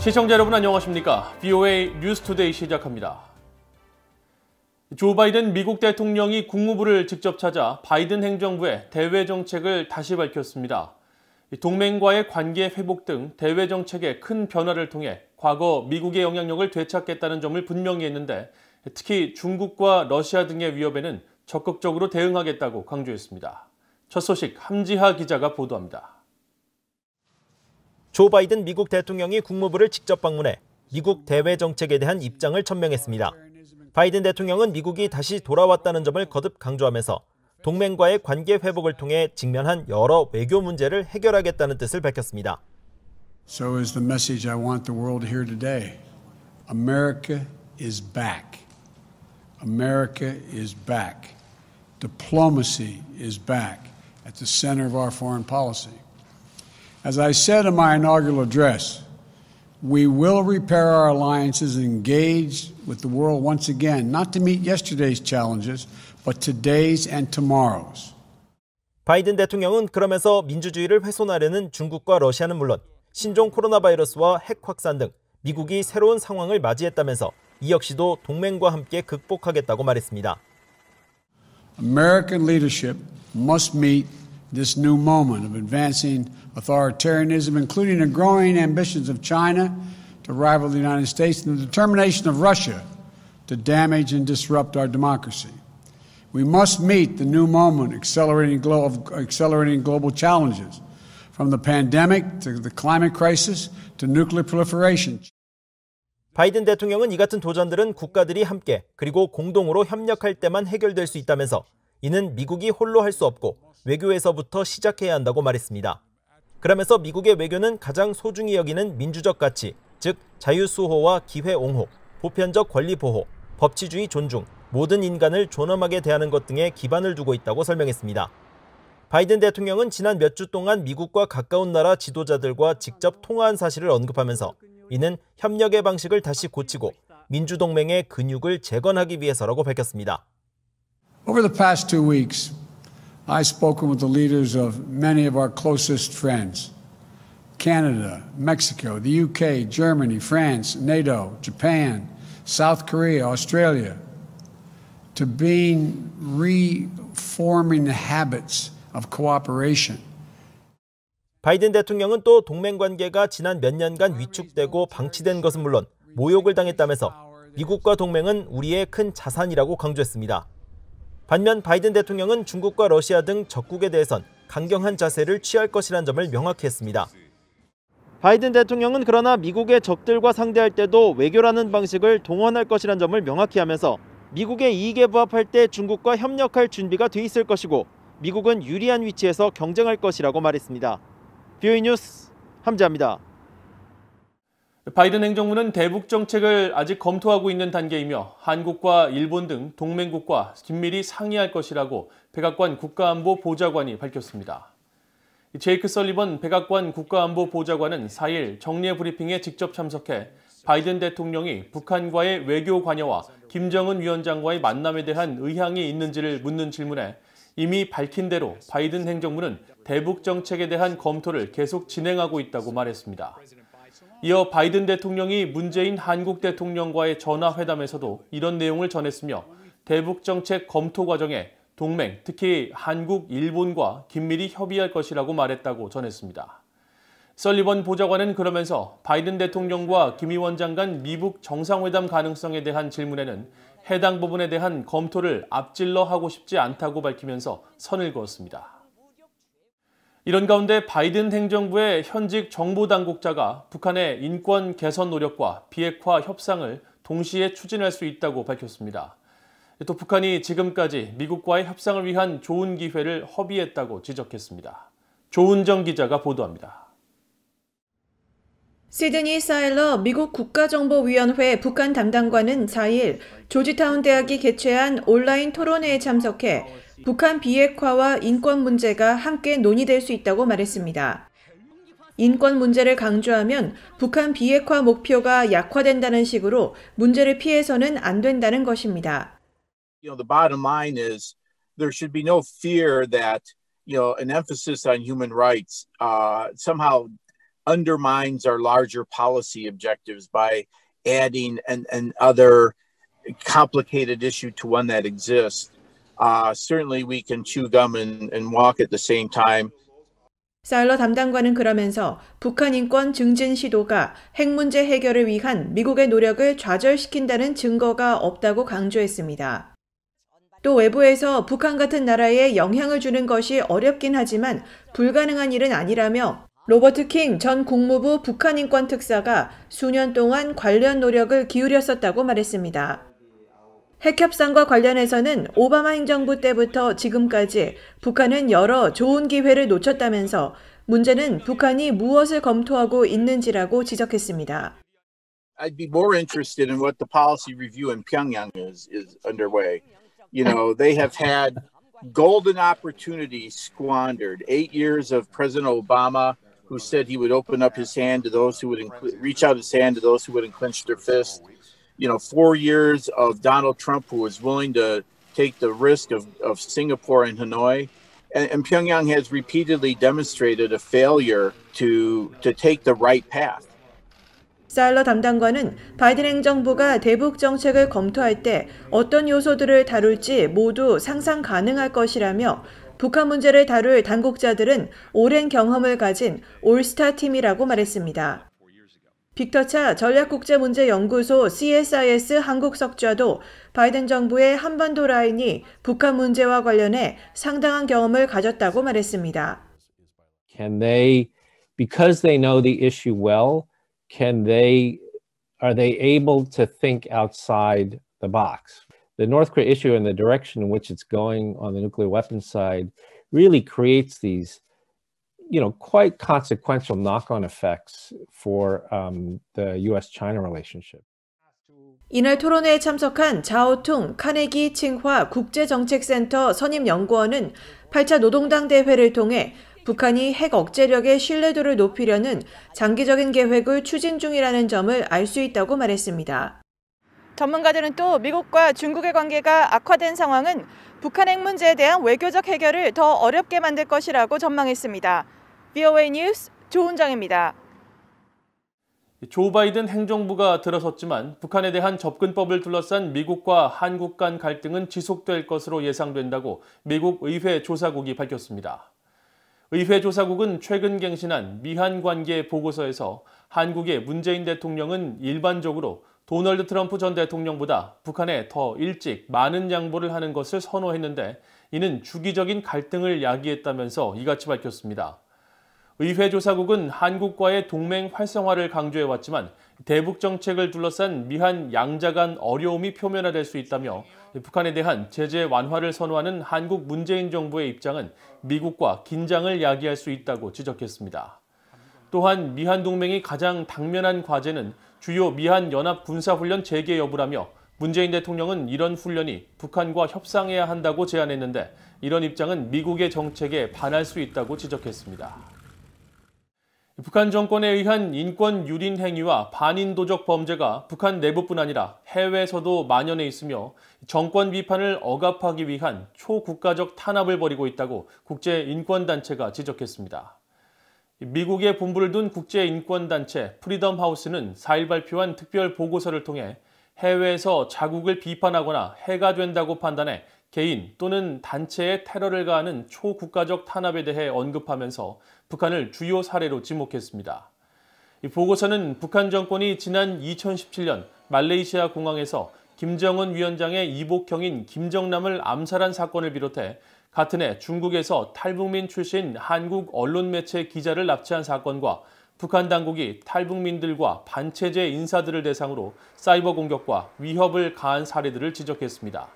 시청자 여러분 안녕하십니까? VOA 뉴스투데이 시작합니다. 조 바이든 미국 대통령이 국무부를 직접 찾아 바이든 행정부의 대외 정책을 다시 밝혔습니다. 동맹과의 관계 회복 등 대외 정책의 큰 변화를 통해 과거 미국의 영향력을 되찾겠다는 점을 분명히 했는데 특히 중국과 러시아 등의 위협에는 적극적으로 대응하겠다고 강조했습니다. 첫 소식 함지하 기자가 보도합니다. 조 바이든 미국 대통령이 국무부를 직접 방문해 미국 대외 정책에 대한 입장을 천명했습니다. 바이든 대통령은 미국이 다시 돌아왔다는 점을 거듭 강조하면서 동맹과의 관계 회복을 통해 직면한 여러 외교 문제를 해결하겠다는 뜻을 밝혔습니다. So is the message I want the world to hear today. America is back. America is back. Diplomacy is back at the center of our foreign policy. As I said in my inaugural address, we will repair our alliances and engage with the world once again, not to meet yesterday's challenges, but today's and tomorrow's. 바이든 대통령은 그러면서 민주주의를 훼손하려는 중국과 러시아는 물론 신종 코로나 바이러스와 핵 확산 등 미국이 새로운 상황을 맞이했다면서 이 역시도 동맹과 함께 극복하겠다고 말했습니다. American leadership must meet this new moment of advancing authoritarianism, including the growing ambitions of China to rival the United States and the determination of Russia to damage and disrupt our democracy. We must meet the new moment accelerating global challenges, from the pandemic to the climate crisis to nuclear proliferation. 바이든 대통령은 이 같은 도전들은 국가들이 함께 그리고 공동으로 협력할 때만 해결될 수 있다면서 이는 미국이 홀로 할 수 없고 외교에서부터 시작해야 한다고 말했습니다. 그러면서 미국의 외교는 가장 소중히 여기는 민주적 가치, 즉 자유수호와 기회옹호, 보편적 권리 보호, 법치주의 존중, 모든 인간을 존엄하게 대하는 것 등에 기반을 두고 있다고 설명했습니다. 바이든 대통령은 지난 몇 주 동안 미국과 가까운 나라 지도자들과 직접 통화한 사실을 언급하면서 이는 협력의 방식을 다시 고치고 민주동맹의 근육을 재건하기 위해서라고 밝혔습니다. Over the past 2 weeks, I've spoken with the leaders of many of our closest friends. Canada, Mexico, the UK, Germany, France, NATO, Japan, South Korea, Australia, to being reforming the habits of cooperation. 바이든 대통령은 또 동맹 관계가 지난 몇 년간 위축되고 방치된 것은 물론 모욕을 당했다면서 미국과 동맹은 우리의 큰 자산이라고 강조했습니다. 반면 바이든 대통령은 중국과 러시아 등 적국에 대해선 강경한 자세를 취할 것이라는 점을 명확히 했습니다. 바이든 대통령은 그러나 미국의 적들과 상대할 때도 외교라는 방식을 동원할 것이라는 점을 명확히 하면서 미국의 이익에 부합할 때 중국과 협력할 준비가 돼 있을 것이고 미국은 유리한 위치에서 경쟁할 것이라고 말했습니다. VOA 뉴스 함지하입니다. 바이든 행정부는 대북 정책을 아직 검토하고 있는 단계이며 한국과 일본 등 동맹국과 긴밀히 상의할 것이라고 백악관 국가안보보좌관이 밝혔습니다. 제이크 설리번 백악관 국가안보보좌관은 4일 정례 브리핑에 직접 참석해 바이든 대통령이 북한과의 외교 관여와 김정은 위원장과의 만남에 대한 의향이 있는지를 묻는 질문에 이미 밝힌 대로 바이든 행정부는 대북 정책에 대한 검토를 계속 진행하고 있다고 말했습니다. 이어 바이든 대통령이 문재인 한국 대통령과의 전화회담에서도 이런 내용을 전했으며 대북 정책 검토 과정에 동맹, 특히 한국, 일본과 긴밀히 협의할 것이라고 말했다고 전했습니다. 설리번 보좌관은 그러면서 바이든 대통령과 김 위원장 간 미북 정상회담 가능성에 대한 질문에는 해당 부분에 대한 검토를 앞질러 하고 싶지 않다고 밝히면서 선을 그었습니다. 이런 가운데 바이든 행정부의 현직 정보당국자가 북한의 인권 개선 노력과 비핵화 협상을 동시에 추진할 수 있다고 밝혔습니다. 또 북한이 지금까지 미국과의 협상을 위한 좋은 기회를 허비했다고 지적했습니다. 조은정 기자가 보도합니다. 시드니 사일러 미국 국가정보위원회 북한 담당관은 4일 조지타운 대학이 개최한 온라인 토론회에 참석해 북한 비핵화와 인권 문제가 함께 논의될 수 있다고 말했습니다. 인권 문제를 강조하면 북한 비핵화 목표가 약화된다는 식으로 문제를 피해서는 안 된다는 것입니다. The bottom line is there should be no fear that, an emphasis on human rights somehow undermines our larger policy objectives by adding an other complicated issue to one that exists. Certainly we can chew gum and walk at the same time. 사일러 담당관은 그러면서 북한 인권 증진 시도가 핵 문제 해결을 위한 미국의 노력을 좌절시킨다는 증거가 없다고 강조했습니다. 또 외부에서 북한 같은 나라에 영향을 주는 것이 어렵긴 하지만 불가능한 일은 아니라며 로버트 킹 전 국무부 북한 인권 특사가 수년 동안 관련 노력을 기울였었다고 말했습니다. 핵 협상과 관련해서는 오바마 행정부 때부터 지금까지 북한은 여러 좋은 기회를 놓쳤다면서 문제는 북한이 무엇을 검토하고 있는지라고 지적했습니다. I'd be more interested in what the policy review in Pyongyang is underway. You know, they have had golden opportunities squandered. 8 years of President Obama, who said he would open up his hand to those who would reach out his hand to those who wouldn't clench their fist. You know, 4 years of Donald Trump, who was willing to take the risk of Singapore and Hanoi. And Pyongyang has repeatedly demonstrated a failure to take the right path. 사일러 담당관은 바이든 행정부가 대북 정책을 검토할 때 어떤 요소들을 다룰지 모두 상상 가능할 것이라며 북한 문제를 다룰 당국자들은 오랜 경험을 가진 올스타 팀이라고 말했습니다. 빅터 차 전략국제문제연구소 CSIS 한국 석좌도 바이든 정부의 한반도 라인이 북한 문제와 관련해 상당한 경험을 가졌다고 말했습니다. Because they know the issue well, are they able to think outside the box? The North Korea issue and the direction in which it's going on the nuclear weapons side really creates these quite consequential knock-on effects for the U.S.-China relationship. 이날 토론회에 참석한 자오퉁 카네기 칭화 국제정책센터 선임연구원은 8차 노동당 대회를 통해 북한이 핵 억제력의 신뢰도를 높이려는 장기적인 계획을 추진 중이라는 점을 알 수 있다고 말했습니다. 전문가들은 또 미국과 중국의 관계가 악화된 상황은 북한 핵 문제에 대한 외교적 해결을 더 어렵게 만들 것이라고 전망했습니다. VOA 뉴스 조은정입니다. 조 바이든 행정부가 들어섰지만 북한에 대한 접근법을 둘러싼 미국과 한국 간 갈등은 지속될 것으로 예상된다고 미국 의회 조사국이 밝혔습니다. 의회 조사국은 최근 갱신한 미한 관계 보고서에서 한국의 문재인 대통령은 일반적으로 도널드 트럼프 전 대통령보다 북한에 더 일찍 많은 양보를 하는 것을 선호했는데 이는 주기적인 갈등을 야기했다면서 이같이 밝혔습니다. 의회 조사국은 한국과의 동맹 활성화를 강조해왔지만 대북 정책을 둘러싼 미한 양자 간 어려움이 표면화될 수 있다며 북한에 대한 제재 완화를 선호하는 한국 문재인 정부의 입장은 미국과 긴장을 야기할 수 있다고 지적했습니다. 또한 미한 동맹이 가장 당면한 과제는 주요 미한 연합 군사훈련 재개 여부라며 문재인 대통령은 이런 훈련이 북한과 협상해야 한다고 제안했는데 이런 입장은 미국의 정책에 반할 수 있다고 지적했습니다. 북한 정권에 의한 인권 유린 행위와 반인도적 범죄가 북한 내부뿐 아니라 해외에서도 만연해 있으며 정권 비판을 억압하기 위한 초국가적 탄압을 벌이고 있다고 국제인권단체가 지적했습니다. 미국에 본부를 둔 국제인권단체 프리덤 하우스는 4일 발표한 특별 보고서를 통해 해외에서 자국을 비판하거나 해가 된다고 판단해 개인 또는 단체에 테러를 가하는 초국가적 탄압에 대해 언급하면서 북한을 주요 사례로 지목했습니다. 이 보고서는 북한 정권이 지난 2017년 말레이시아 공항에서 김정은 위원장의 이복형인 김정남을 암살한 사건을 비롯해 같은 해 중국에서 탈북민 출신 한국 언론 매체 기자를 납치한 사건과 북한 당국이 탈북민들과 반체제 인사들을 대상으로 사이버 공격과 위협을 가한 사례들을 지적했습니다.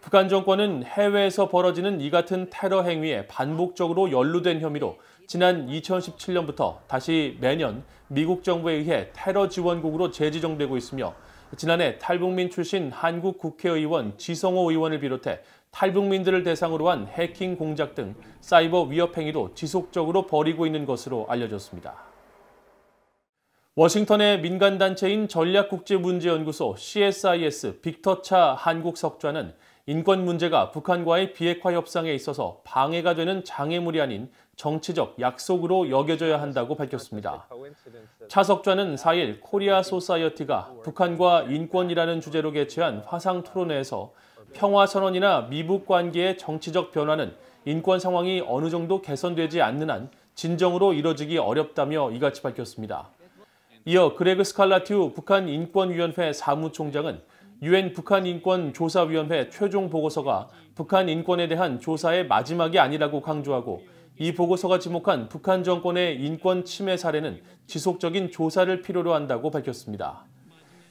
북한 정권은 해외에서 벌어지는 이 같은 테러 행위에 반복적으로 연루된 혐의로 지난 2017년부터 다시 매년 미국 정부에 의해 테러 지원국으로 재지정되고 있으며 지난해 탈북민 출신 한국 국회의원 지성호 의원을 비롯해 탈북민들을 대상으로 한 해킹 공작 등 사이버 위협 행위도 지속적으로 벌이고 있는 것으로 알려졌습니다. 워싱턴의 민간단체인 전략국제문제연구소 CSIS 빅터 차 한국 석좌는 인권 문제가 북한과의 비핵화 협상에 있어서 방해가 되는 장애물이 아닌 정치적 약속으로 여겨져야 한다고 밝혔습니다. 차석좌는 4일 코리아 소사이어티가 북한과 인권이라는 주제로 개최한 화상 토론회에서 평화선언이나 미북 관계의 정치적 변화는 인권 상황이 어느 정도 개선되지 않는 한 진정으로 이뤄지기 어렵다며 이같이 밝혔습니다. 이어 그레그 스칼라티우 북한인권위원회 사무총장은 유엔 북한인권조사위원회 최종 보고서가 북한 인권에 대한 조사의 마지막이 아니라고 강조하고 이 보고서가 지목한 북한 정권의 인권 침해 사례는 지속적인 조사를 필요로 한다고 밝혔습니다.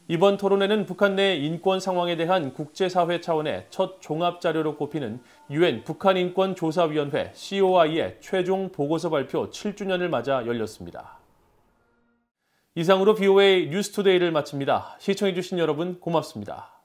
이번 토론회는 북한 내 인권 상황에 대한 국제사회 차원의 첫 종합자료로 꼽히는 유엔 북한인권조사위원회 COI의 최종 보고서 발표 7주년을 맞아 열렸습니다. 이상으로 BOA 뉴스투데이를 마칩니다. 시청해주신 여러분 고맙습니다.